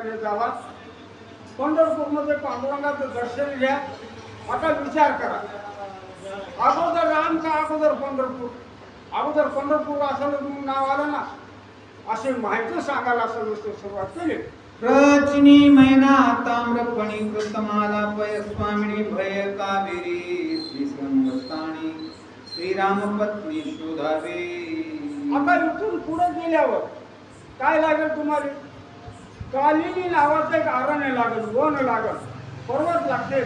ठिकाणी जावा, पंढरपूरमध्ये पांडुरंगाचं दर्शन घ्या. आता विचार करा, अगोदर राम का अगोदर पंढरपूर? अगोदर पंढरपूर असं म्हणून नाव आलं ना, अशी माहिती सांगायला सविस्तर सुरुवात केली. प्रचिनी मैना ताम्रपणी कृतमाला पय स्वामिनी भय कावेरी श्रीसंगस्तानी श्रीरामपत्नी शोधावे. आता इथून पुढे गेल्यावर काय लागेल तुम्हाला? कालिनी नावाचं एक अरण्य लागेल, वन लागेल, पर्वत लागतील.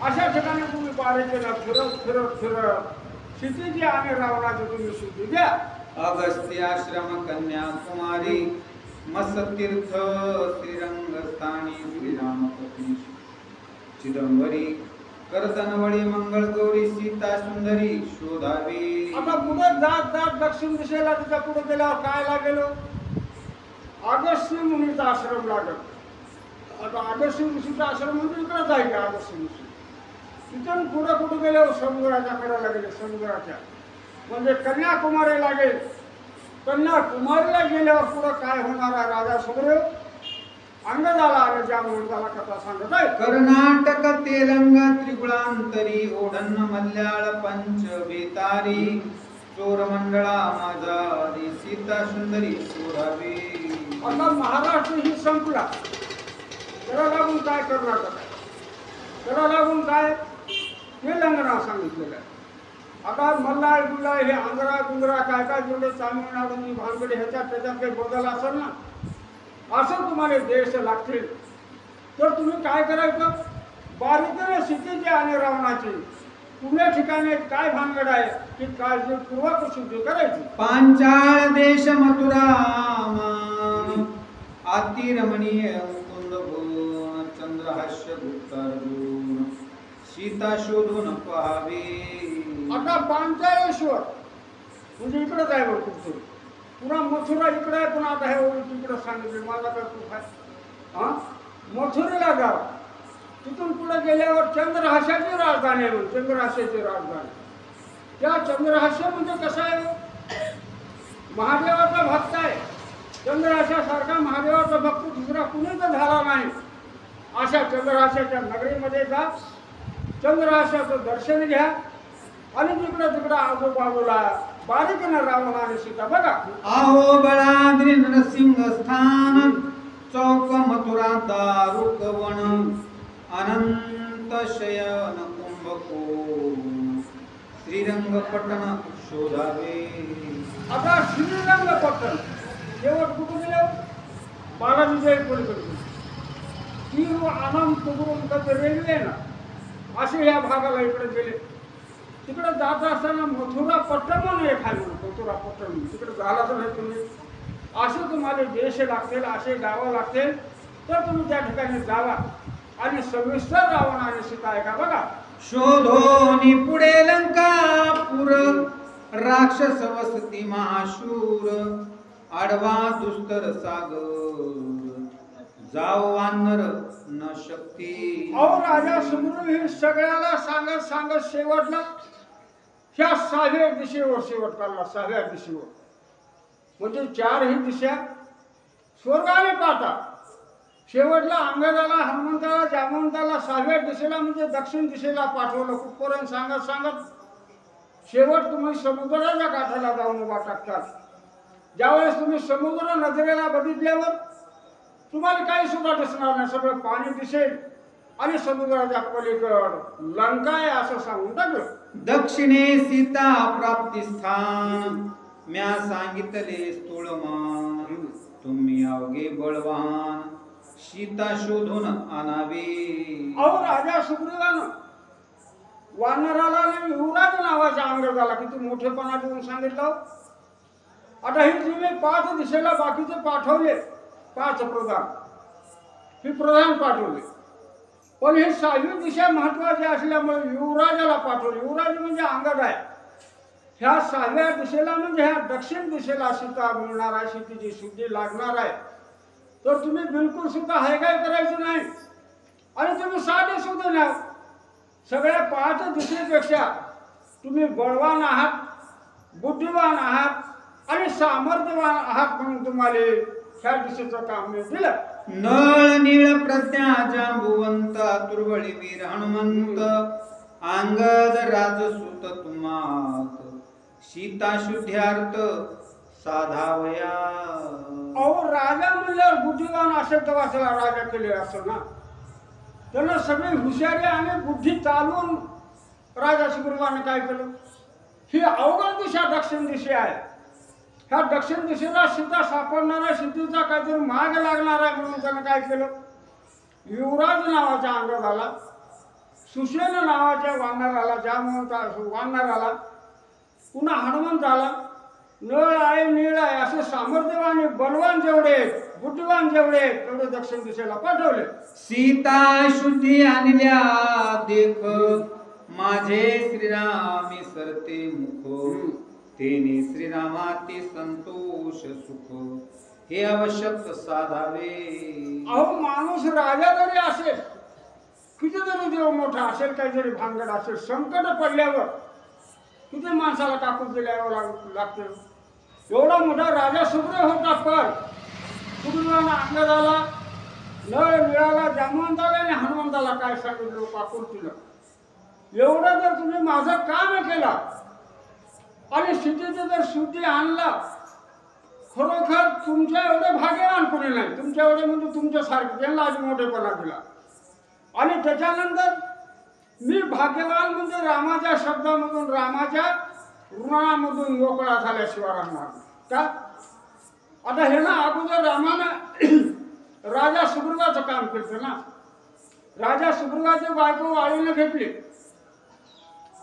अशा ठिकाणी तुम्ही बारीकेला फिरत फिरत फिरत क्षितिजी आणि रावणाची तुम्ही शुद्धी द्या. अगस्त्याश्रम कन्याकुमारी मत्सतीर्थ श्रीरंगस्थानी श्रीरामपत्नी चिदंबरी करतनवळी मंगळगौरी सीता सुंदरी शोधावी. आता पुढे जात जात दक्षिण दिशेला तिच्या पुढे गेल्यावर काय लागेल? अगस्त्य मुनीचा आश्रम लागेल. आता अगस्त्य ऋषीचा आश्रम म्हणजे इकडे जाईल का अगस्त्य ऋषी? तिथून पुढे कुठे गेल्यावर समुद्राच्या कडेला गेले, समुद्राच्या म्हणजे कन्याकुमारी लागेल. कन्याकुमारीला गेल्यावर पुढे काय होणार आहे? राजा सुग्रीव अंगदाला आणि जामवंताला कथा सांगत आहे. कर्नाटक तेलंगा त्रिपुरांतरी ओढण मल्याळ पंचबेतारी चोरमंडळा माझारी सीता सुंदरी शोधावी. आता महाराष्ट्र ही संपला, त्याला लागून काय कर्नाटक आहे, त्याला लागून काय तेलंगणा सांगितलेलं आहे. आता मल्हार बिल्लार हे आंध्रा गुंजरा काय काय जेवढे तामिळनाडूची भानगडी ह्याच्यात त्याच्यात काही बदल असेल ना, असं तुम्हाला देश लागतील. तर तुम्ही काय करायचं? बारीकेने क्षितिजी आणि रावणाची पुण्या ठिकाणी काय भानगड आहे की काळजीपूर्वक शुद्धी करायची. पांचाळ देश मथुरा अति रमणीय मुकुंद भुवन चंद्रहास्य गुप्तार्जुन सीता शोधून पहावे. आता पांचाळेश्वर म्हणजे इकडंच आहे बघ कुठं. पुन्हा मथुरा इकडे आहे, पुन्हा आता हे तिकडं सांगितले. माझा काय खूप आहे. हां, मथुरेला जाव. तिथून पुढे गेल्यावर चंद्रहास्याची राजधानी आहे. चंद्रहास्याची राजधानी. त्या चंद्रहास्य म्हणजे कसं आहे? महादेवाचा भक्त आहे. चंद्रहास्यासारखा महादेवाचा भक्त दुसरा कुणीच झाला नाही. अशा चंद्रहास्याच्या नगरीमध्ये जा, चंद्रहास्याचं दर्शन घ्या आणि तिकडं तिकडं आजूबाजूला बारीकेने रावण आणि सीता बघा. आहो बळाद्री नरसिंह स्थान चौक मथुरा दारुकवण अनंत शयन कुंभकोण श्रीरंगपट्टण शोधावे. आता श्रीरंगपट्टण शेवट कुठे गेले? बालाजीच्या पलीकडे ती अनंत तुकडून रेल्वे ना, असे या भागाला इकडे गेले. तिकडे जात असताना मथुरा पट्टण म्हणून एक आहे, मथुरा पट्टण तिकडे झालाच नाही तुम्ही. असे तुम्हाला देश लागतील, असे गावं लागतील, तर तुम्ही त्या ठिकाणी जावा आणि सविस्तर रावण आणि सीता आहे का बघा. शोधोनी पुढे लंकापूर राक्षस वसती महाशूर आडवा दुस्तर सागर जाओ वानर न शक्ती. अहो राजा सुग्रीव हे सगळ्याला सांगत सांगत शेवटला ह्या 6व्या दिशेवर शेवट काढला. 6व्या दिशेवर म्हणजे 4 ही दिशा स्वर्गाने पाहता. शेवटला अंगदाला, हनुमंताला, जामवंताला 6व्या दिशेला म्हणजे दक्षिण दिशेला पाठवलं. कुठपर्यंत सांगत सांगत शेवट तुम्ही समुद्राच्या काठाला जाऊन उभा टाकतात. ज्यावेळेस तुम्ही समुद्र नजरेला बघितल्यावर तुम्हाला काही सुद्धा दिसणार नाही, सगळं पाणी दिसेल आणि समुद्राच्या पलीकड लंका आहे असं सांगून टाकलं. दक्षिणे सीता प्राप्ती स्थान म्या सांगितले स्थूलमान तुम्ही अवघे बळवान सीता शोधून आणावी. अहो राजा सुग्रीवानं वानराला आणि युवराज नावाच्या अंगदाला किती मोठेपणा देऊन सांगितलं. आता ही तुम्ही 5 दिशेला बाकीचे पाठवले, 5 प्रधान ही प्रधान पाठवले, पण ही 6वी दिशा महत्वाची असल्यामुळे युवराजाला पाठवले. युवराज म्हणजे अंगद आहे. ह्या 6व्या दिशेला म्हणजे ह्या दक्षिण दिशेला सीता मिळणार आहे, सीतेची शुद्धी लागणार आहे. तर तुम्ही बिलकुल सुद्धा हायगाय करायची नाही आणि तुम्ही साधे सुद्धा नाही. सगळ्या 5 दिशेपेक्षा तुम्ही बळवान आहात, बुद्धिवान आहात आणि सामर्थ्यवान आहात म्हणून तुम्हाला ह्या दिशेचं काम मी दिलं. नळ नीळ प्रज्ञा जांबुवंत तुर्वळी वीर हनुमंत अंगद राजसूत तुम्हात सीता शुद्ध्यार्थ साधावया. अहो राजा म्हणल्यावर बुद्धिवान असेल तर वाचला राजा केले असं ना. त्यानं सगळी हुशारी आणि बुद्धी चालवून राजा सुग्रीवाने काय केलं. ही अवघड दिशा दक्षिण दिशा आहे. ह्या दक्षिण दिशेला सीता सापडणारा सीतेचा काहीतरी मार्ग लागणार आहे म्हणून त्यानं काय केलं. युवराज नावाच्या अंगदाला, सुसेन नावाच्या वानराला, वानराला, पुन्हा हनुमंताला नळ आहे नीळ आहे असे सामर्थ्यवान बलवान जेवढे बुद्धिवान जेवढे तेवढे दक्षिण दिशेला पाठवले. सीता शुद्धी आणल्या देख माझे श्रीरामी सरते मुख तेने श्रीरामाती संतोष सुख हे आवश्यक साधावे. अहो माणूस राजा जरी असेल, कितीतरी देव मोठा असेल, काहीतरी भानगड असेल, संकट पडल्यावर किती माणसाला टाकून दिल्यावर लागते. एवढा मोठा राजा सुग्रीव होता, पण सुग्रीवाला अंगदाला नळ निळाला जामवंताला आणि हनुमंताला काय सांगितलं पाकून दिलं. एवढं जर तुम्ही माझं काम केलं आणि स्थितीचं जर शुद्धी आणला, खरोखर तुमच्या एवढे भाग्यवान कोणी नाही. तुमच्या एवढे म्हणजे तुमच्या सारखे त्यांना आधी मोठेपणा दिला. आणि त्याच्यानंतर मी भाग्यवान म्हणजे रामाच्या शब्दामधून रामाच्या ऋणामधून मोकळा झाल्याशिवाय राहणार का. आता हे ना अगोदर रामानं राजा सुग्रीवाचं काम केलं ना. राजा सुग्रीवाची बायको वाळीनं घेतली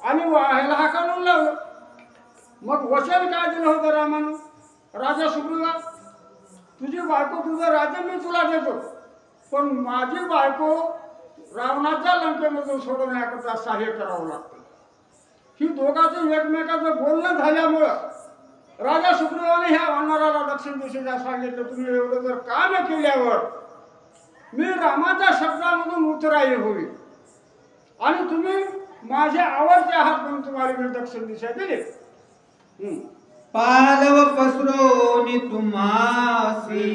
आणि ह्याला हाकालून लावलं. मग वचन काय दिलं होतं रामानं. राजा सुग्रीवा, तुझी बायको तुझं राज्य मी तुला देतो, पण माझी बायको रावणाच्या लंकेमधून सोडवण्याकरता सहाय्य करावं लागतं. ही दोघांचं एकमेकाचं बोलणं झाल्यामुळं राजा सुग्रीवाने ह्या वानराला दक्षिण दिशेला सांगितलं, तुम्ही एवढं जर काम केल्यावर मी रामाच्या शब्दामधून उतराई होईल आणि तुम्ही माझे आवडते आहात म्हणून तुम्हाला मी दक्षिण दिशा दिली. पालव पसरोनी तुम्हासी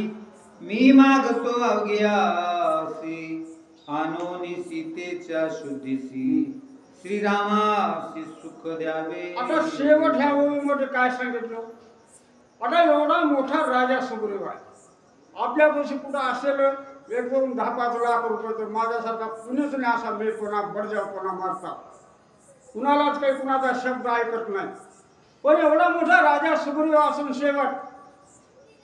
मी मागतो अवघ्यासी आणोनी सीतेच्या शुद्धीसी श्रीरामासी सुख द्यावे. आता शेवट ह्या ओळीमध्ये काय सांगितलं. आता एवढा मोठा राजा सुग्रीव आहे, आपल्यापाशी कुठं असेल 1-2-10-5 लाख रुपये, तर माझ्यासारखा कुणीच नाही असा मेलपणा बडजावपणा मारतात. कुणालाच काही कुणाचा शब्द ऐकत नाही. पण एवढा मोठा राजा सुग्रीव असून शेवट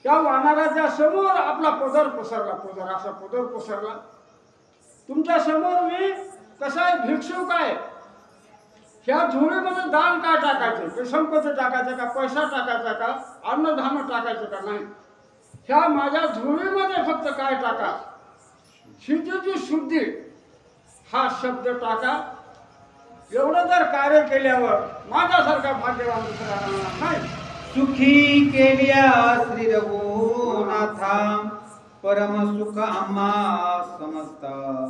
त्या वानराच्या समोर आपला पदर पसरला. पदर असा पदर पसरला. तुमच्या समोर मी कसा आहे, भिक्षुक आहे. ह्या झोळीमध्ये दान काय टाकायचं, ते संपत्ती टाकायचं का, पैसा टाकायचा का, अन्नधान्य टाकायचं का नाही. ह्या माझ्या झोळीमध्ये फक्त काय टाका, सीतेची शुद्धी हा शब्द टाका. एवढं जर कार्य केल्यावर माझ्यासारखा भाग्यवान दुसरा नाही. सुखी केल्या श्री रघुनाथा परम सुख आम्हा समजता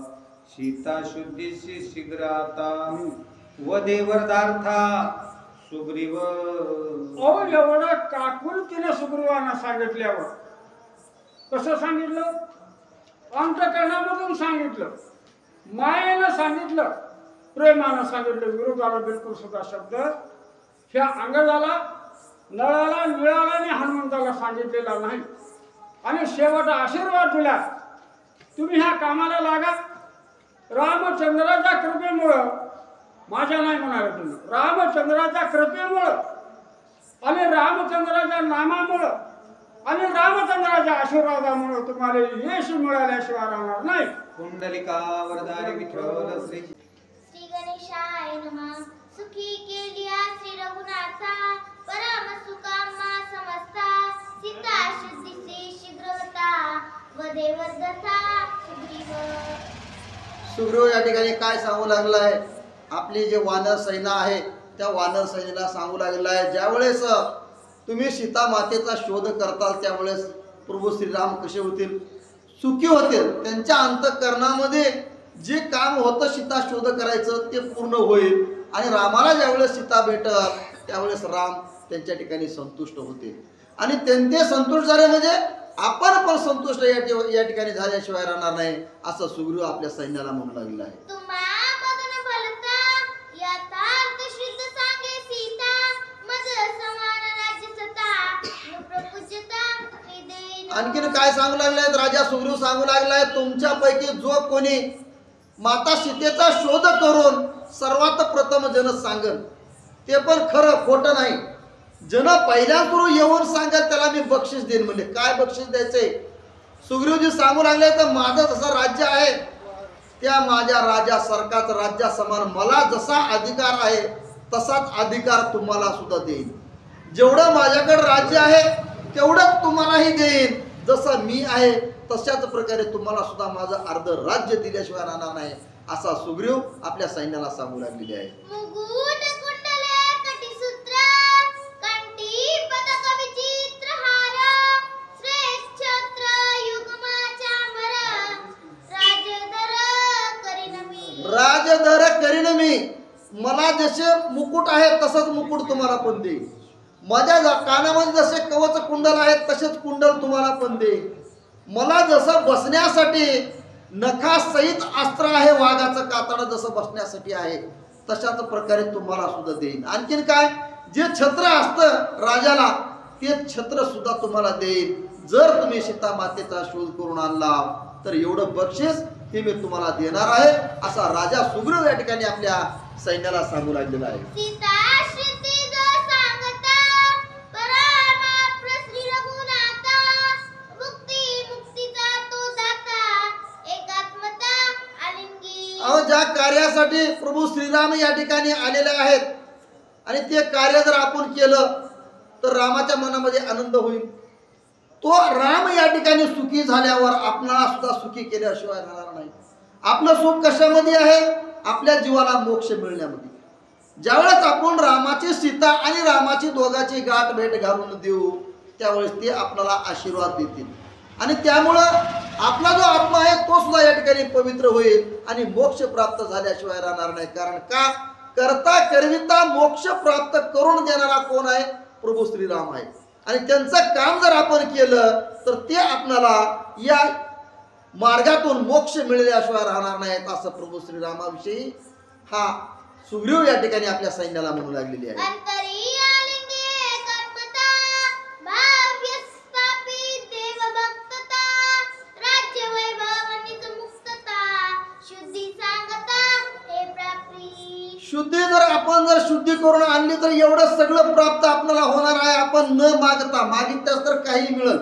सीता शुद्धीशी शीघ्र आता वदे वरदार्था सुग्रीव. एवढं काकुलतीने सुग्रीवांना सांगितल्यावर कसं सांगितलं, अंतकरणामधून सांगितलं, मायेनं सांगितलं, प्रेमानं सांगितलं. विरोधाला बिलकुल सुद्धा शब्द ह्या अंगदाला, नळाला, निळाला आणि हनुमंताला सांगितलेला नाही. आणि शेवट आशीर्वाद दिला, तुम्ही ह्या कामाला लागा. रामचंद्राच्या कृपेमुळं, माझ्या नाही म्हणाले तुम्ही, रामचंद्राच्या कृपेमुळं आणि रामचंद्राच्या नामामुळं आणि रामचंद्राच्या आशीर्वादामुळं तुम्हाला यश मिळाल्याशिवाय राहणार नाही. कुंडलिका वरदारी विठ्ठल श्री श्री गणेशाय नमः. सुखी केलिया श्री रघुनाथा परम सुखाम्हा समजता सीता शुद्धीसी शीघ्र होता वदे वर्धता सुग्रीव. सुग्रीव या ठिकाणी काय सांगू लागला आहे, आपली जे वानर सैन्य आहे त्या वानर सैन्याला सांगू लागलेला आहे, ज्यावेळेस तुम्ही सीता मातेचा शोध करताल त्यावेळेस प्रभू श्रीराम कसे होतील, सुखी होतील. त्यांच्या अंतःकरणामध्ये जे काम होतं सीता शोध करायचं ते पूर्ण होईल आणि रामाला ज्यावेळेस सीता भेटत त्यावेळेस राम त्यांच्या ठिकाणी संतुष्ट होतील. आणि त्यांचे संतुष्ट झाले म्हणजे आपण पण संतुष्ट या ठिकाणी झाल्याशिवाय राहणार नाही असं सुग्रीव आपल्या सैन्याला म्हणू लागलेला आहे. तुम्हा मदन फलता यथार्थ शुद्ध सांगे सीता मद समान राज्य सता प्रपूज्यता हृदय. आणखीन काय सांगू लागलाय राजा सुग्रीव सांगू लागलाय, तुमच्यापैकी जो कोणी माता सीतेचा शोध करून सर्वात प्रथम जन सांगन ते पण खरं खोटं नाही, जन पहिल्या सुरू येऊन सांगेल त्याला मी बक्षीस देईन. म्हणजे काय बक्षीस द्यायचंय सुग्रीवजी सांगू लागले तर माझं जसं राज्य आहे त्या माझ्या राजासारखाच राज्या समान मला जसा अधिकार आहे तसाच अधिकार तुम्हाला सुद्धा देईन. जेवढं माझ्याकडे राज्य आहे तेवढंच तुम्हालाही देईन. जसं मी आहे तशाच प्रकारे तुम्हाला सुद्धा माझं अर्ध राज्य दिल्याशिवाय राहणार नाही असा सुग्रीव आपल्या सैन्याला सांगू लागलेले आहे. मुकुट कुंडले कटिसूत्र कंठी पदक विचित्र हार श्रेष्ठ छत्र युग्म चांबर राजधर करीन मी. राजधर करीन मी. मला जसे मुकुट आहे तसंच मुकुट तुम्हाला पण देईन. माझ्या कानामध्ये जसे कवच कुंडल आहेत तसेच कुंडल तुम्हाला पण देईन. मला जसं बसण्यासाठी नखासहित अस्त्र आहे, वाघाचं कातडं जसं बसण्यासाठी आहे तशाच प्रकारे तुम्हाला सुद्धा देईन. आणखीन काय, जे छत्र असतं राजाला ते छत्र सुद्धा तुम्हाला देईन जर तुम्ही सीता मातेचा शोध करून आणला तर एवढं बक्षीस हे मी तुम्हाला देणार आहे असा राजा सुग्रीव या ठिकाणी आपल्या सैन्याला सांगू लागलेला आहे. सीता श्रुती जो सांगता परमाप्र श्री रघुनाथा मुक्ती मुक्तीचा तो दाता एकात्मता आलिंगी. अहो, ज्या कार्यासाठी प्रभू श्रीराम या ठिकाणी आलेले आहेत आणि ते कार्य जर आपण केलं तर रामाच्या मनामध्ये आनंद होईल. तो राम या ठिकाणी सुखी झाल्यावर आपणाला सुद्धा सुखी केल्याशिवाय राहणार नाही. आपलं सुख कशामध्ये आहे? आपल्या जीवाला मोक्ष मिळण्यामध्ये. ज्यावेळेस आपण रामाची सीता आणि रामाची दोघांची गाठ भेट घालून देऊ त्यावेळेस ते आपल्याला आशीर्वाद देतील आणि त्यामुळं आपला जो आत्मा आहे तो सुद्धा या ठिकाणी पवित्र होईल आणि मोक्ष प्राप्त झाल्याशिवाय राहणार नाही. कारण का? करता करविता मोक्ष प्राप्त करून देणारा कोण आहे? प्रभू श्रीराम आहे. आणि त्यांचं काम जर आपण केलं तर ते आपल्याला या मार्गातून मोक्ष मिळाल्याशिवाय राहणार नाहीत असं प्रभू श्रीरामाविषयी हा सुग्रीव या ठिकाणी आपल्या सैन्याला म्हणू लागलेली आहे. अंतरी आलिंगी एकात्मता भाव्य स्थापित देव भक्तता राज्य वैभव निज मुक्तता शुद्धी सांगता हे प्राप्ती. शुद्धी जर आपण शुद्धी करून आणली तर एवढं सगळं प्राप्त आपल्याला होणार आहे. आपण न मागता मागितल्यास तर काही मिळेल,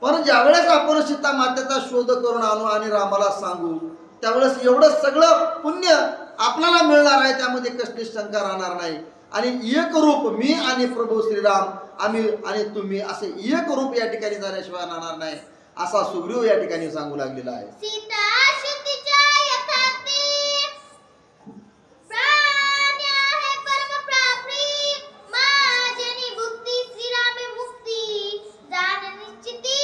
पण ज्यावेळेस आपण सीता मातेचा शोध करून आणू आणि रामाला सांगू त्यावेळेस एवढं सगळं पुण्य आपल्याला मिळणार आहे. त्यामध्ये कसली शंका राहणार नाही. आणि एक रूप मी आणि प्रभू श्रीराम आम्ही आणि तुम्ही असे एक रूप या ठिकाणी झाल्याशिवाय राहणार नाही असा सुग्रीव या ठिकाणी सांगू लागलेला आहे. सीता शुद्धीच्या यथार्थी प्राण आहे परम प्राप्ती माझ्यानी भुक्ती श्रीरामे मुक्ती जाण निश्चिती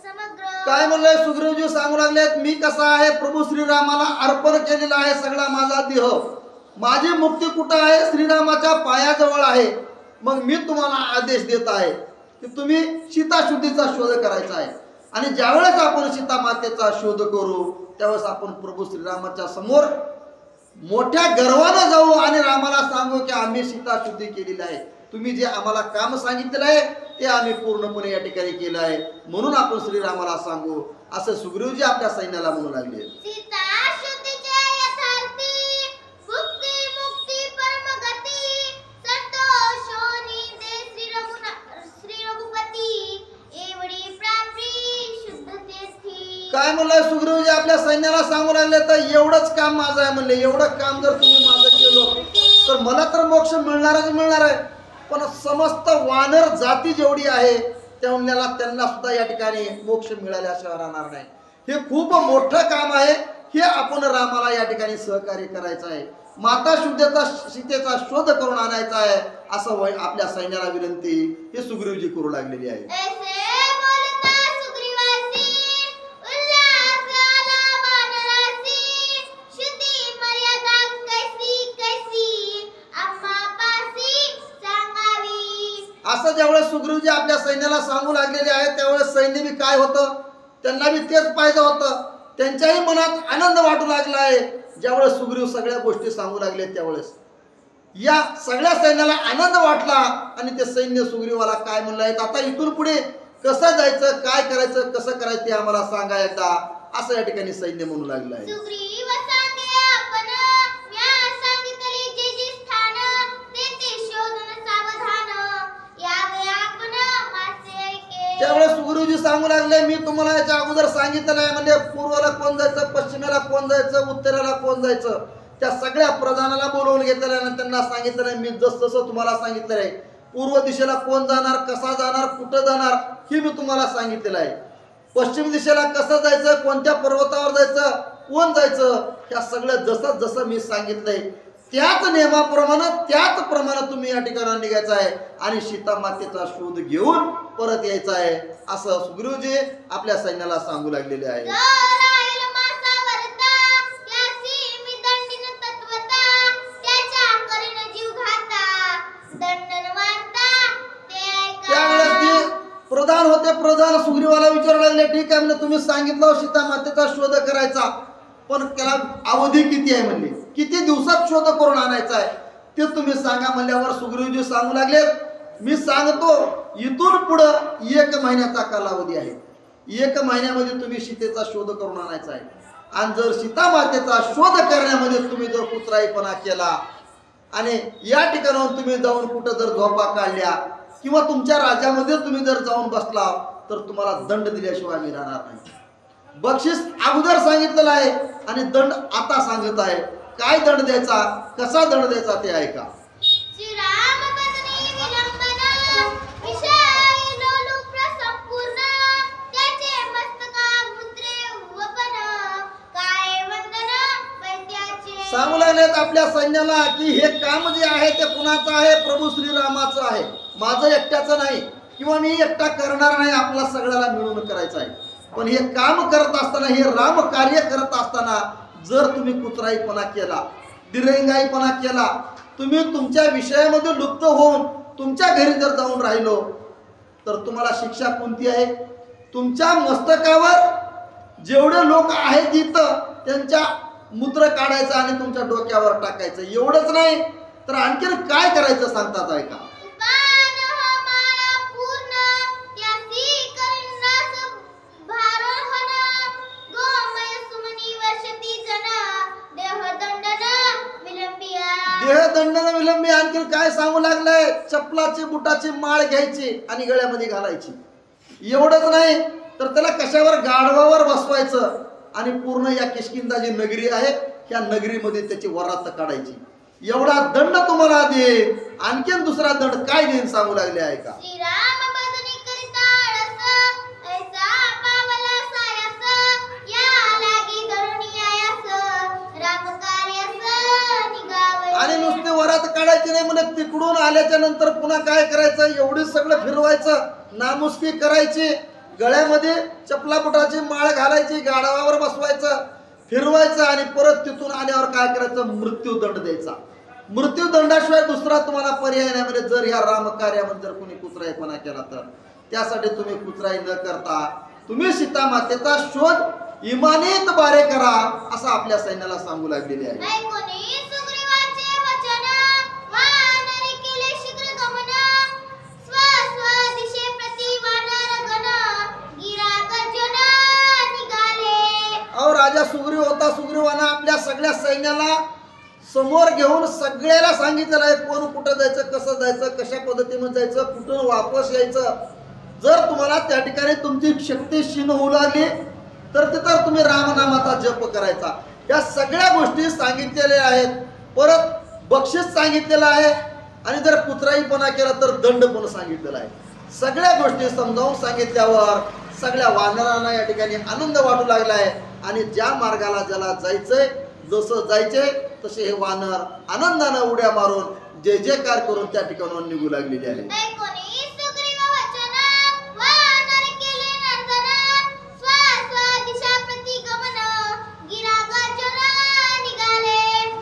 समग्र. काय म्हणलंय सुग्रीवजी सांगू लागलेत, मी कसा आहे प्रभू श्रीरामाला अर्पण केलेला आहे सगळा माझा देह. माझी मुक्ती कुठं आहे? श्रीरामाच्या पायाजवळ आहे. मग मी तुम्हाला आदेश देत आहे की तुम्ही सीता शुद्धीचा शोध करायचा आहे आणि ज्यावेळेस आपण सीता मातेचा शोध करू त्यावेळेस आपण प्रभू श्रीरामाच्या समोर मोठ्या गर्वानं जाऊ आणि रामाला सांगू की आम्ही सीता शुद्धी केलेली आहे. तुम्ही जे आम्हाला काम सांगितलेलं आहे ते आम्ही पूर्णपणे या ठिकाणी केलं आहे म्हणून आपण श्रीरामाला सांगू असं सुग्रीवजी आपल्या सैन्याला म्हणू लागले. सीता शुद्धीच्या यथार्थी भुक्ती मुक्ती परम गती संतोषोनी दे श्री रघुपती एवढी प्राप्ती शुद्ध तीर्थी. काय म्हणलंय सुग्रीवजी आपल्या सैन्याला सांगू लागले तर एवढंच काम माझं आहे म्हणले. एवढं काम जर तुम्ही माझं केलं तर मला तर मोक्ष मिळणारच मिळणार आहे, पण समस्त वानर जाती जेवढी आहे त्यांना सुद्धा या ठिकाणी मोक्ष मिळाल्याशिवाय राहणार नाही. हे खूप मोठं काम आहे. हे आपण रामाला या ठिकाणी सहकार्य करायचं आहे. माता सीतेचा शोध करून आणायचा आहे असं आपल्या सैन्याला विनंती हे सुग्रीवजी करू लागलेली आहे. ऐसे बोलता सुग्रीवासी उल्हास आला वानरासी शुद्धी मर्यादा कैसी कैसी आम्हा पासी सांगावी. असं ज्यावेळेस सुग्रीवजी आपल्या सैन्याला सांगू लागलेले आहेत त्यावेळेस सैन्य बी काय होतं, त्यांना बी तेच पाहिजे होतं. त्यांच्याही मनात आनंद वाटू लागला आहे. ज्यावेळेस सुग्रीव सगळ्या गोष्टी सांगू लागले त्यावेळेस या सगळ्या सैन्याला आनंद वाटला आणि ते सैन्य सुग्रीवाला काय म्हणलं आहे, आता इथून पुढे कसं जायचं, काय करायचं, कसं करायचं ते आम्हाला सांगा एकदा, असं या ठिकाणी सैन्य म्हणू लागलं आहे. सुग्रीव सांगे आपण म्या सांगितले जे जे स्थान ते ते शोधून सावधान यावे आपण मासे ऐके. त्यावेळेस सुग्रीवजी सांगू लागले मी तुम्हाला याच्या अगोदर सांगितलं आहे म्हणजे पूर्वेला कोण जायचं, पश्चिमेला कोण जायचं, उत्तरेला कोण जायचं, त्या सगळ्या प्रधानाला बोलवून घेतलेलं आहे आणि त्यांना सांगितलं आहे मी जसं तुम्हाला सांगितलं आहे. पूर्व दिशेला कोण जाणार, कसा जाणार, कुठं जाणार हे मी तुम्हाला सांगितलेलं आहे. पश्चिम दिशेला कसं जायचं, कोणत्या पर्वतावर जायचं, कोण जायचं, ह्या सगळं जसं जसं मी सांगितलंय त्याच नियमाप्रमाणे त्याचप्रमाणे तुम्ही या ठिकाणी निघायचं आहे आणि सीता मातेचा शोध घेऊन परत यायचं आहे, असं सुग्रीवजी आपल्या सैन्याला सांगू लागलेले आहे. प्रधान होते, प्रधान सुग्रीवाला विचारू लागले ठीक आहे म्हणजे तुम्ही सांगितलं सीता मातेचा शोध करायचा, पण त्याला अवधी किती आहे म्हणले, किती दिवसात शोध करून आणायचा आहे ते तुम्ही सांगा म्हणल्यावर सुग्रीवजी सांगू लागले मी सांगतो इथून पुढं 1 महिन्याचा कालावधी आहे. 1 महिन्यामध्ये तुम्ही सीतेचा शोध करून आणायचा आहे आणि जर सीता मातेचा शोध करण्यामध्ये तुम्ही जर कुचराईपणा केला आणि या ठिकाणाहून तुम्ही जाऊन कुठं जर झोपा काढल्या किंवा तुमच्या राज्यामध्ये तुम्ही जर जाऊन बसला तर तुम्हाला दंड दिल्याशिवाय मी राहणार नाही. बक्षीस अगोदर सांगितलेलं आहे आणि दंड आता सांगत आहे. काय दंड द्यायचा, कसा दंड द्यायचा ते ऐका. सांगू लागलेत आपल्या सैन्याला की हे काम जे आहे ते कुणाचं आहे, प्रभू श्रीरामाचं आहे, माझं एकट्याचं नाही किंवा मी एकटा करणार नाही, आपला सगळ्याला मिळून करायचं आहे. पण हे काम करत असताना, हे राम कार्य करत असताना जर तुम्ही कुचराईपणा केला, दिरंगाईपणा केला, तुम्ही तुमच्या विषयामध्ये लुप्त होऊन तुमच्या घरी जर जाऊन राहिलो तर तुम्हाला शिक्षा कोणती आहे, तुमच्या मस्तकावर जेवढे लोक आहेत तिथं त्यांच्या मुद्र काढायचं आणि तुमच्या डोक्यावर टाकायचं. एवढंच नाही तर आणखीन काय करायचं सांगतात ऐका. देहदंडन विलंबी आणखीन काय सांगू लागलंय, चपलाची बुटाची माळ घ्यायची आणि गळ्यामध्ये घालायची. एवढंच नाही तर त्याला कशावर, गाढवावर बसवायचं आणि पूर्ण या किष्किंधा जी नगरी आहे त्या नगरीमध्ये त्याची वरात काढायची. एवढा दंड तुम्हाला देईन, आणखीन दुसरा दंड काय देईन सांगू लागले आहे का. आणि नुसते वरात काढायची नाही म्हणजे तिकडून आल्याच्या नंतर पुन्हा काय करायचं, एवढी सगळं फिरवायचं, नामुष्की करायची, गळ्यामध्ये चपला बुटाची माळ घालायची, गाढवावर बसवायचं, फिरवायचं आणि परत तिथून आल्यावर काय करायचं, मृत्यूदंड द्यायचा. मृत्यूदंडाशिवाय दुसरा तुम्हाला पर्याय नाही. म्हणजे जर ह्या रामकार्यामध्ये जर कोणी कुचराईपणा केला तर त्यासाठी तुम्ही कुचराई न करता तुम्ही सीता मातेचा शोध इमानीत बारे करा, असं आपल्या सैन्याला सांगू लागलेले आहे. राजा सुग्रीव होता, सुग्रीवानं आपल्या सगळ्या सैन्याला समोर घेऊन सगळ्याला सांगितलेलं आहे कोण कुठं जायचं, कसं जायचं, कशा पद्धतीने जायचं, कुठून वापस यायचं. जर तुम्हाला त्या ठिकाणी तुमची शक्ती क्षीण होऊ लागली तर तिथं तुम्ही रामनामाचा जप करायचा. या सगळ्या गोष्टी सांगितलेल्या आहेत. परत बक्षीस सांगितलेलं आहे आणि जर कुचराईपणा केला तर दंड पण सांगितलेला आहे. सगळ्या गोष्टी समजावून सांगितल्यावर सगळ्या वानरांना या ठिकाणी आनंद वाटू लागला आहे आणि ज्या मार्गाला ज्याला जायचंय, जसं जायचंय तसे हे वानर आनंदाने उड्या मारून जय जयकार करून त्या ठिकाणाहून निघू लागलेले आहे.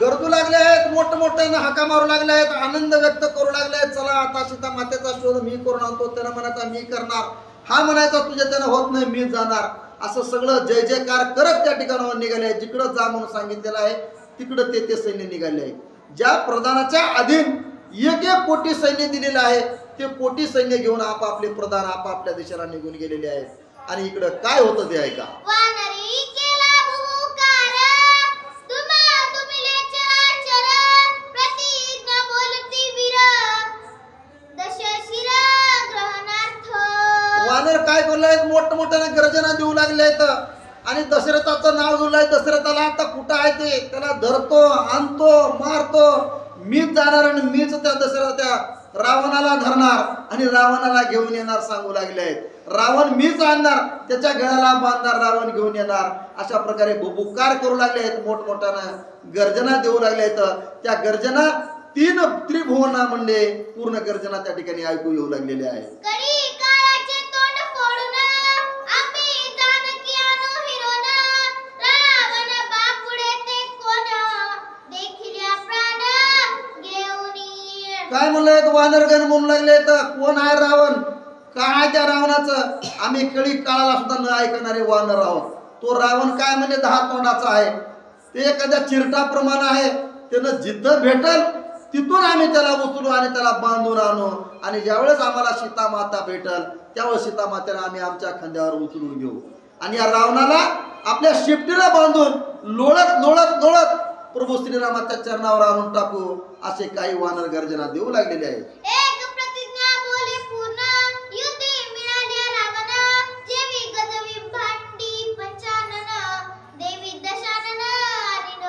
गरजू लागले आहेत, मोठमोठे मोठ्यानं हाका मारू लागले आहेत, आनंद व्यक्त करू लागले आहेत, चला आता सीता मातेचा शोध मी करून आणतो. त्यानं म्हणायचा मी करणार, हा म्हणायचा तुझ्या त्यानं होत नाही मी जाणार. असं सगळं जय जयकार करत त्या ठिकाणावर निघाले आहे. जिकडं जा म्हणून सांगितलेलं आहे तिकडं ते सैन्य निघाले आहे. ज्या प्रधानाच्या अधीन 1-1 कोटी सैन्य दिलेलं आहे ते कोटी सैन्य घेऊन आपापले प्रधान आपापल्या देशाला निघून गेलेले आहेत. आणि इकडं काय होतं ते ऐका. वानरी केला भूकार, तुमिले चराचर, प्रतिज्ञा बोलती वीर, दशशिर ग्रहणार्थ. वानर काय करलाय, मोठमोठ्याने गर्जना देऊ लागले आहेत आणि दशरथाचं नाव घेऊलाय. दशरथाला आता कुठं आहे ते, त्याला धरतो आणतो मारतो, मीच जाणार आणि मीच त्या रावणाला धरणार आणि रावणाला घेऊन येणार सांगू लागले आहेत. रावण मीच आणणार, त्याच्या गळ्याला बांधणार, रावण घेऊन येणार. अशा प्रकारे बुबुकार करू लागले आहेत, मोठमोठ्यानं गर्जना देऊ लागले आहेत. त्या गर्जना 3 त्रिभुवना म्हणजे पूर्ण गर्जना त्या ठिकाणी ऐकू येऊ लागलेली आहे. कडी काळाचे तोंड फोडून, आम्ही जानकी आणू हिरोन, रावण बापुडे ते कोण, देखिल्या प्राण घेऊन ये. काय म्हणलंय वानरगण म्हणू लागले तर कोण आहे रावण, काय त्या रावणाचं, आम्ही कळी काळाला सुद्धा न ऐकणारे वानर आहोत. तो रावण काय म्हणजे 10 तोंडाचा आहे, ते एखाद्या चिरटाप्रमाणे आहे. त्यानं जिथं भेटल तिथून आम्ही त्याला उचलू आणि त्याला बांधून आणू. आणि ज्यावेळेस आम्हाला सीता माता भेटल त्यावेळेस सीता मातेला आम्ही आमच्या खांद्यावर उचलून घेऊ आणि या रावणाला आपल्या शिफ्टीला बांधून लोळत लोळत लोळत प्रभू श्रीरामाच्या चरणावर आणून टाकू. असे काही वानर गर्जना देऊ लागलेले आहेत. एक प्रतिज्ञा बोले पूर्ण, युती मिळाल्या रावण, जेवी गजवी भांडी पंचानन, देवी दशानन आणीन.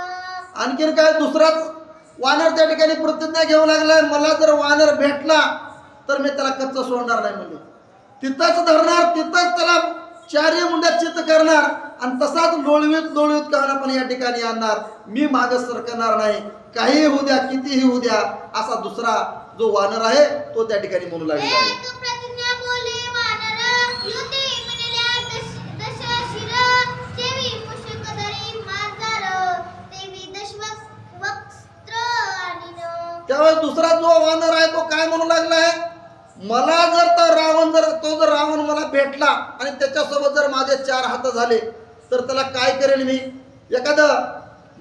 आणखीन काय दुसराच वानर त्या ठिकाणी प्रतिज्ञा घेऊ लागलाय, मला जर वानर भेटला तर मी त्याला कच्चं सोडणार नाही. म्हणजे तिथंच धरणार, तिथंच त्याला 4 मुंड्या चित्त करणार आणि तसाच लोळवीत लोळवीत कहना पण या ठिकाणी आणणार. मी मागं सरकणार नाही, काही होऊ द्या कितीही होऊ द्या. असा दुसरा जो वानर आहे तो त्या ठिकाणी म्हणू लागला आहे. एक प्रतिज्ञा बोले वानर, युती मिळाल्या दशशिर, जेवी मुशक धरी मांजर, देवी दशवक्त्र आणीन. त्यावेळेस दुसरा जो वानर आहे तो काय म्हणू लागला आहे, मला जर तो रावण मला भेटला आणि त्याच्यासोबत जर माझे 4 हात झाले तर त्याला काय करेल मी, एखादं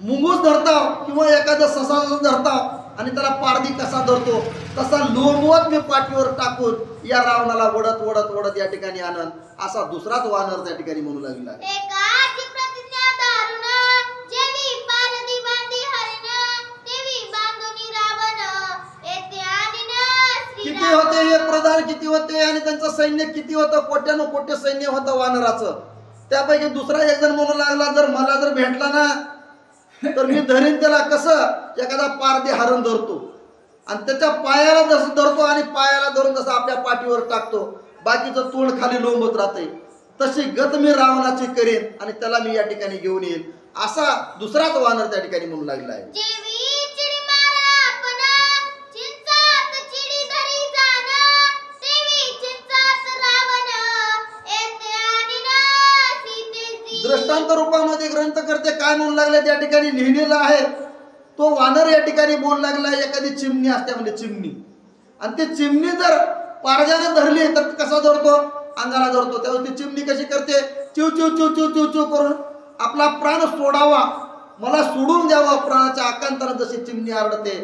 मुंगूस धरताव किंवा एखादं ससा धरताव आणि त्याला पारदी कसा धरतो तसा लोंबवत मी पाठीवर टाकून या रावणाला ओढत ओढत ओढत या ठिकाणी आणन. असा दुसराच वानर त्या ठिकाणी म्हणू लागला. एकाची प्रतिज्ञा दारुण, जेवी पारदी बांधी हरिण, देवी बांधुनी रावण, येथे आणीन किती होते हे प्रधान, किती होते आणि त्यांचं सैन्य किती होतं, कोट्यानो कोटे सैन्य होतं वानराचं. त्यापैकी दुसरा एक जण म्हणू लागला, जर मला जर भेटला ना तर मी धरीन त्याला. कसं, एखादा पारदी हरण धरतो आणि त्याच्या पायाला जसं धरतो आणि पायाला धरून जसं आपल्या पाठीवर टाकतो, बाकीचं तोंड खाली लोंबत राहते, तशी गत मी रावणाची करेन आणि त्याला मी या ठिकाणी घेऊन येईल. असा दुसराच वानर त्या ठिकाणी म्हणू लागला आहे. जेवी चिडी मारा आपण, चिंचात चिडी धरी जाण, देवी चिंचात रावण, येथे आणीन सीतेची. दृष्टांत रूपामध्ये ग्रंथकर्ते काय म्हणू लागले त्या ठिकाणी लिहिलेलं आहे. तो वानर या ठिकाणी बोलू लागला, एखादी चिमणी असते म्हणजे चिमणी, आणि ती चिमणी जर पारजाने धरली तर कसा धरतो, अंगाला धरतो. त्यावेळी ती चिमणी कशी करते, चिव चिव चिव चिव चिव चिव करून आपला प्राण सोडावा, मला सोडून द्यावा, प्राणाच्या आकांताने जशी चिमणी आरडते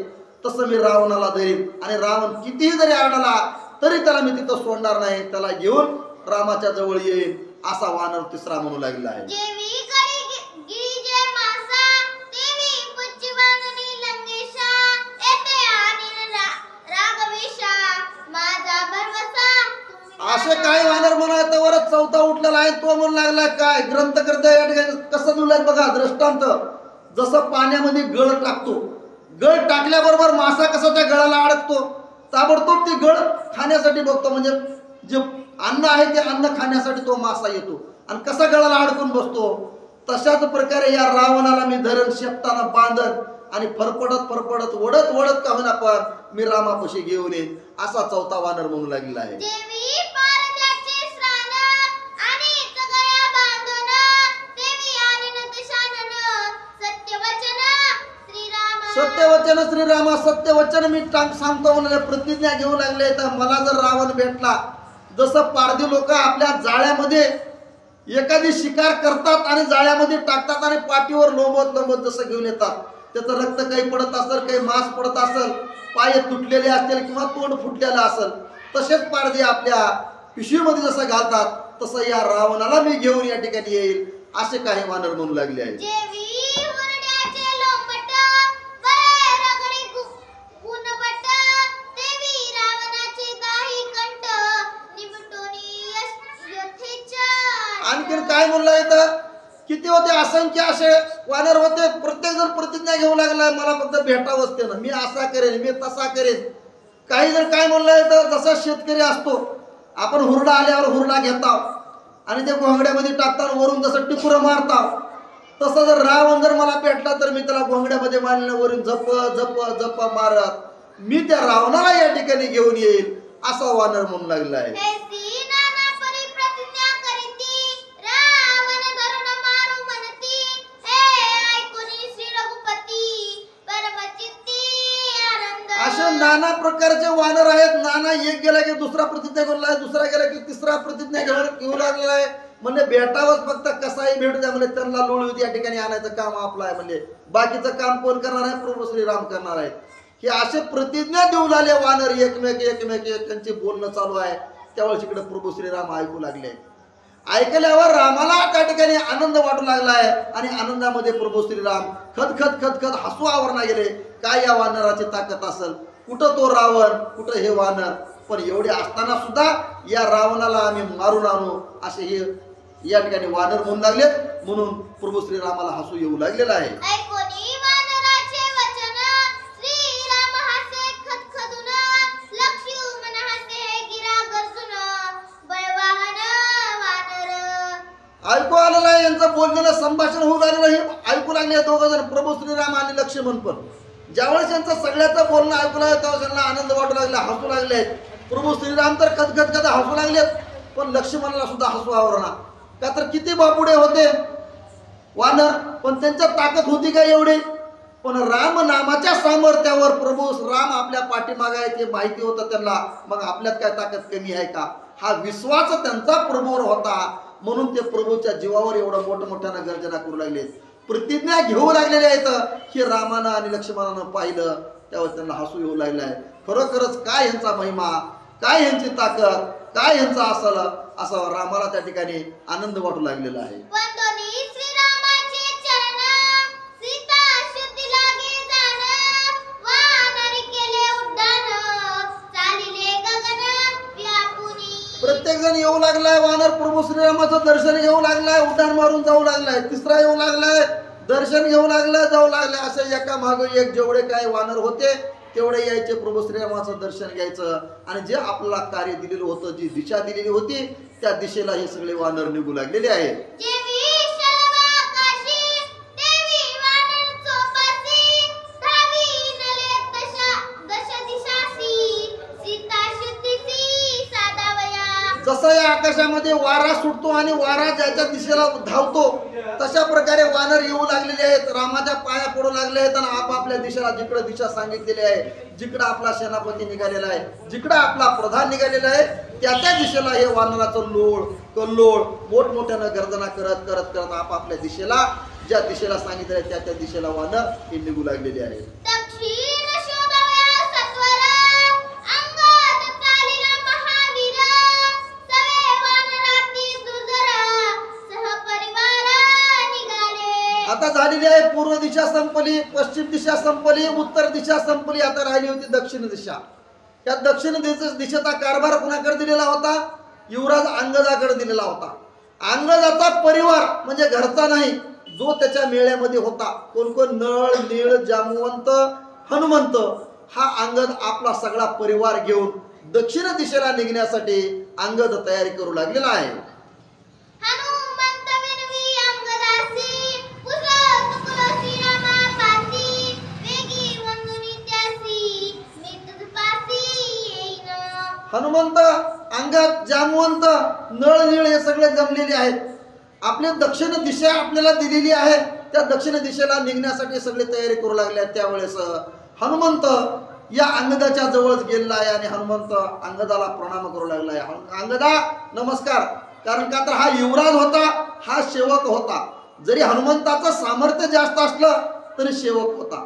तसं मी रावणाला धरीन. आणि रावण कितीही जरी आरडला तरी त्याला मी तिथं सोडणार नाही, त्याला घेऊन रामाच्या जवळ येईल. असा वानर तिसरा म्हणू लागला आहे. जेवी कडी गिरिजे मासा, देवी पुच्ची बांधुनी लंगेशा, येथे आणीन रागवेशा, माझा भरवसा तुम्ही. असे काही वानर म्हणायचं वरच चौथा उठलेला आहे. तो म्हणू लागला काय, ग्रंथकर्ते या ठिकाणी कसं लिहिलंय बघा दृष्टांत. जसं पाण्यामध्ये गळ टाकतो, गळ टाकल्याबरोबर मासा कसा त्या गळाला अडकतो, ताबडतोब ती गळ खाण्यासाठी बघतो, म्हणजे जे अन्न आहे ते अन्न खाण्यासाठी तो मासा येतो आणि कसा गळाला अडकून बसतो. तशाच प्रकारे या रावणाला मी धरण शेपटानं बांधन आणि फरफडत फरफडत ओढत ओढत का होईना पण मी रामापाशी घेऊन येईन. असा चौथा वानर म्हणू लागलेला आहे. जेवी पारद्याचे श्रान, आणि सगळ्या बांधून, देवी आणीन दशानन, सत्यवचन श्रीराम. सत्यवचन श्रीरामा सत्यवचन मी सांगतो म्हणाले, प्रतिज्ञा घेऊ लागले. तर मला जर रावण भेटला, जसं पारधी लोक आपल्या जाळ्यामध्ये एखादी शिकार करतात आणि जाळ्यामध्ये टाकतात आणि पाठीवर लोंबत जसं घेऊन येतात, त्याचं रक्त काही पडत असेल, काही मांस पडत असेल, पाय तुटलेले असतील किंवा तोंड फुटलेलं असेल, तसेच पारधी आपल्या पिशवीमध्ये जसं घालतात, तसं या रावणाला मी घेऊन या ठिकाणी येईल, असे काही वानर म्हणू लागले आहे. आणखीन काय म्हणलं येतं, किती होते, असंख्य असे वानर होते. प्रत्येक जण प्रतिज्ञा घेऊ लागला, मला फक्त भेटावंच ते ना, मी असा करेन, मी तसा करेन. काही जण काय म्हणलं येतं, जसा शेतकरी असतो, आपण हुरडा आल्यावर हुरडा घेताव आणि ते घोंगड्यामध्ये टाकतात, वरून जसं टिपुरं मारताव, तसं जर रावण जर मला भेटला तर मी त्याला घोंगड्यामध्ये मारलेलं वरून झप झप झप मारत मी त्या रावणाला या ठिकाणी घेऊन येईल, असा वानर म्हणू लागला आहे. अशा नाना प्रकारचे वानर आहेत. नाना एक गेला की दुसरा प्रतिज्ञा करू लागला, दुसरा गेला की तिसरा प्रतिज्ञा घेऊ लागलेला आहे. म्हणजे भेटावंच फक्त कसाही भेटू द्या, म्हणजे त्यांना लोळू या ठिकाणी आणायचं काम आपलं आहे. म्हणजे बाकीचं काम कोण करणार आहे, प्रभू श्रीराम करणार आहेत. हे असे प्रतिज्ञा देऊ लागले वानर, एकमेकांचे बोलणं चालू आहे. त्यावेळेस इकडे प्रभू श्रीराम ऐकू लागले. ऐकल्यावर रामाला त्या ठिकाणी आनंद वाटू लागला आहे आणि आनंदामध्ये प्रभू श्रीराम खत हसू आवरणा गेले. काय या वानराची ताकद असेल, कुठं तो रावण, कुठं हे वानर, पण एवढे असताना सुद्धा या रावणाला आम्ही मारून आणू, असे हे या ठिकाणी वानर म्हणू लागलेत. म्हणून प्रभू श्रीरामाला हसू येऊ लागलेला आहे. ऐकू आलेलं आहे, यांचं बोललेलं संभाषण होऊ लागलेलं हे ऐकू लागले दोघं जण, प्रभू श्रीराम आणि लक्ष्मण. पण ज्यावेळेस यांचं सगळ्याचं बोलणं ऐकू लागलं त्यावेळेस त्यांना आनंद वाटू लागला, हसू लागले. प्रभू श्रीराम तर खत हसू लागलेत, पण लक्ष्मणाला सुद्धा हसू आवरणा. का तर किती बापुडे होते वानर, पण त्यांच्यात ताकद होती का एवढी? पण राम नामाच्या सामर्थ्यावर प्रभू राम आपल्या पाठीमागे आहे ते माहिती होतं त्यांना. मग आपल्यात काय ताकद कमी आहे का, हा विश्वास त्यांचा प्रभूवर होता. म्हणून ते प्रभूच्या जीवावर एवढं मोठमोठ्यानं गर्जना करू लागले, प्रतिज्ञा घेऊ लागलेले आहेत. हे रामानं आणि लक्ष्मणानं पाहिलं त्यावेळेस त्यांना हसू येऊ लागलं आहे. खरोखरच काय ह्यांचा महिमा, काय ह्यांची ताकद, काय ह्यांचा असल, असं रामाला त्या ठिकाणी आनंद वाटू लागलेला आहे. प्रत्येक जण येऊ लागलाय, वानर प्रभू श्रीरामाचं दर्शन घेऊ लागलाय, उड्डाण मारून जाऊ लागलाय. तिसरा येऊ लागलाय, दर्शन घेऊ लागलाय, जाऊ लागलाय. असे एका मागे एक जेवढे काही वानर होते तेवढे यायचे, प्रभू श्रीरामाचं दर्शन घ्यायचं आणि जे आपल्याला कार्य दिलेलं होतं, जी दिशा दिलेली होती त्या दिशेला हे सगळे वानर निघू लागलेले आहेत. जसं या आकाशामध्ये वारा सुटतो आणि वारा ज्याच्या दिशेला धावतो, तशा प्रकारे वानर येऊ लागलेले आहेत, रामाच्या पाया पडू लागले आहेत आणि आपापल्या दिशेला जिकडे दिशा सांगितलेली आहे, जिकडे आपला सेनापती निघालेला आहे, जिकडे आपला प्रधान निघालेला आहे, त्या दिशेला हे वानराचं लोळ कल्लोळ मोठमोठ्यानं गर्जना करत करत करत आपापल्या दिशेला, ज्या दिशेला सांगितले त्या दिशेला वानर हे निघू लागलेले आहे. आता झालेली आहे पूर्व दिशा संपली, पश्चिम दिशा संपली, उत्तर दिशा संपली, आता राहिली होती दक्षिण दिशा. त्या दक्षिण दिशेचा कारभार कुणाकडे दिलेला होता? युवराज अंगदाकडे दिलेला होता. अंगदाचा परिवार म्हणजे घरचा नाही, जो त्याच्या मेळ्यामध्ये होता, कोण कोण नळ, नीळ, जामवंत, हनुमंत, हा अंगद आपला सगळा परिवार घेऊन दक्षिण दिशेला निघण्यासाठी अंगद तयारी करू लागलेला आहे. हनुमंत, अंगद, जामवंत, नळ, नीळ हे सगळे जमलेले आहेत. आपली दक्षिण दिशा आपल्याला दिलेली आहे, त्या दक्षिण दिशेला निघण्यासाठी सगळे तयारी करू लागले. त्यावेळेस हनुमंत या अंगदाच्या जवळच गेलेला आहे आणि हनुमंत अंगदाला प्रणाम करू लागला आहे. अंगदा नमस्कार. कारण का तर हा युवराज होता, हा सेवक होता. जरी हनुमंताचं सामर्थ्य जास्त असलं तरी सेवक होता.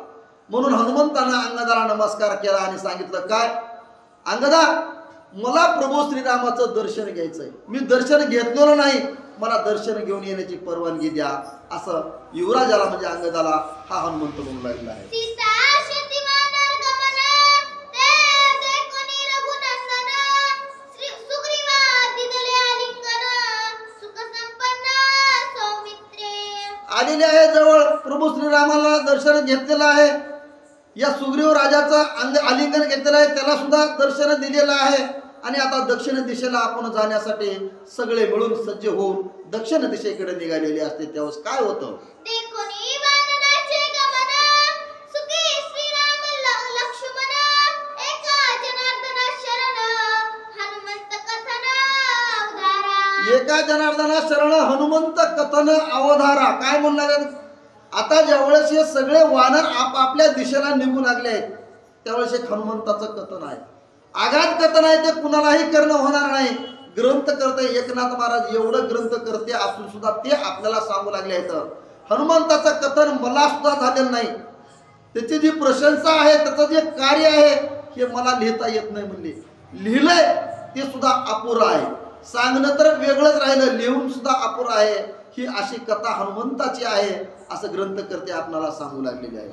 म्हणून हनुमंतानं अंगदाला नमस्कार केला आणि सांगितलं, काय अंगदा, मला प्रभू श्रीरामाचं दर्शन घ्यायचंय. मी दर्शन घेतलेलं नाही, मला दर्शन घेऊन येण्याची परवानगी द्या. असं युवराजाला म्हणजे अंगदाला हा हनुमंत म्हणू लागला आहे. आलेले आहे जवळ, प्रभू श्रीरामाला दर्शन घेतलेलं आहे. या सुग्रीव राजाचं आलिंगन घेतलेलं आहे, त्याला सुद्धा दर्शन दिलेलं आहे. आणि आता दक्षिण दिशेला आपण जाण्यासाठी सगळे मिळून सज्ज होऊन दक्षिण दिशेकडे निघालेले असते. तेव्हा काय होतं, एका जनार्दना शरण हनुमंत कथन अवधारा. काय म्हणणार, आता ज्यावेळेस हे सगळे वानर आपापल्या दिशेला निघू लागले आहेत त्यावेळेस एक हनुमंताचं कथन आहे. आघात कथन आहे, ते कुणालाही करणं होणार नाही. ग्रंथ करते एकनाथ महाराज एवढं ग्रंथ करते असून सुद्धा ते आपल्याला सांगू लागले आहेत. हनुमंताचं कथन मला सुद्धा झालेलं नाही. त्याची जी प्रशंसा आहे, त्याचं जे कार्य आहे हे मला लिहिता येत नाही. म्हणजे लिहिलंय ते सुद्धा अपुरं आहे. सांगणं तर वेगळंच राहिलं, लिहून सुद्धा अपुरं आहे. ही अशी कथा हनुमंताची आहे असं ग्रंथकर्ते आपल्याला सांगू लागलेले आहे.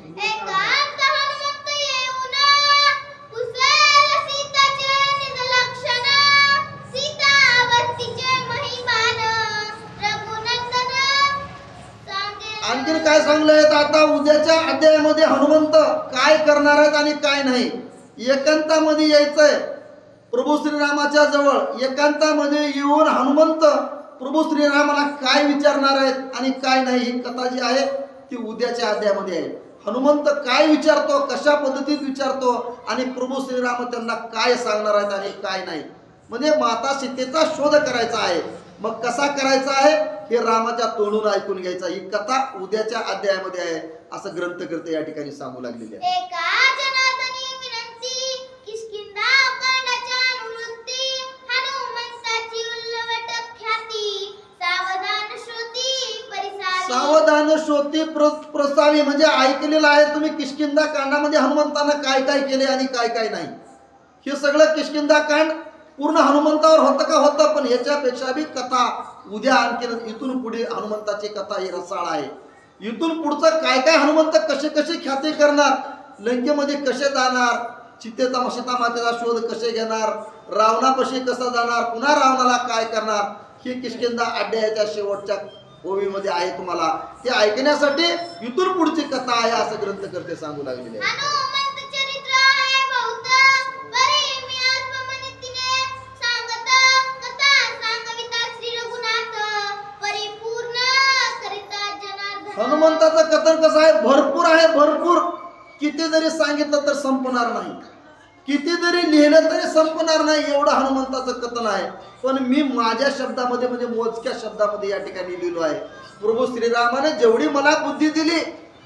आणखीन काय सांगलंय, आता उद्याच्या अध्यायामध्ये हनुमंत काय करणार आहेत आणि काय नाही. एकांतामध्ये यायचंय प्रभू श्रीरामाच्या जवळ. एकांतामध्ये येऊन हनुमंत प्रभू श्रीरामाला काय विचारणार आहेत आणि काय नाही, ही कथा जी आहे ती उद्याच्या अध्यायामध्ये आहे. हनुमंत काय विचारतो, कशा पद्धतीत विचारतो आणि प्रभू श्रीराम त्यांना काय सांगणार आहेत आणि काय नाही. म्हणजे माता सीतेचा शोध करायचा आहे. मग कसा करायचा आहे हे रामाच्या तोंडून ऐकून घ्यायचा. ही कथा उद्याच्या अध्यायामध्ये आहे असं ग्रंथकर्ते या ठिकाणी सांगू लागलेले आहे. सावधान श्रोती प्रस्तावी म्हणजे ऐकलेलं आहे तुम्ही किष्किंधा कांडामध्ये हनुमंतानं काय काय केले आणि काय काय नाही. हे सगळं किष्किंधा कांड पूर्ण हनुमंतावर होतं का होतं, पण याच्यापेक्षा बी कथा उद्या आणखी इथून पुढे हनुमंताची कथा ही रसाळ आहे. इथून पुढचं काय काय हनुमंत कसे कसे ख्याती करणार, लंकेमध्ये कसे जाणार, सीता मातेचा शोध कसे घेणार, रावणापाशी कसं जाणार, पुन्हा रावणाला काय करणार, ही किष्किंधा अध्यायाच्या शेवटच्या ओवीमध्ये आहे. तुम्हाला ते ऐकण्यासाठी इथून पुढची कथा आहे असं ग्रंथकर्ते सांगू लागलेले आहे. हनुमंताचं कथन कसं आहे, भरपूर आहे, भरपूर. किती जरी सांगितलं तर संपणार नाही, किती जरी लिहिलं तरी संपणार नाही, एवढं हनुमंताचं कथन आहे. पण मी माझ्या शब्दामध्ये म्हणजे मोजक्या शब्दामध्ये या ठिकाणी लिहिलो आहे. प्रभू श्रीरामाने जेवढी मला बुद्धी दिली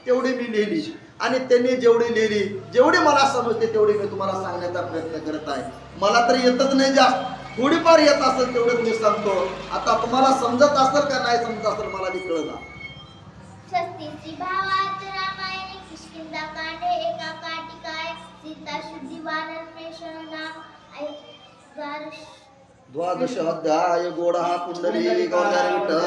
तेवढी मी लिहिली आणि त्यांनी जेवढी लिहिली, जेवढी मला समजते तेवढी मी तुम्हाला सांगण्याचा प्रयत्न करत आहे. मला तर येतच नाही जास्त, थोडीफार येत असेल तेवढंच मी सांगतो. आता तुम्हाला समजत असेल का नाही समजत असेल मला बी कळलं. षष्टीची भावात रामायणे किष्किंधा कांडे एका काटिकाय सीता शुद्धी वानर प्रेषण नाम द्वादश अध्याय गोडा पुंडली गौर विठ्ठल.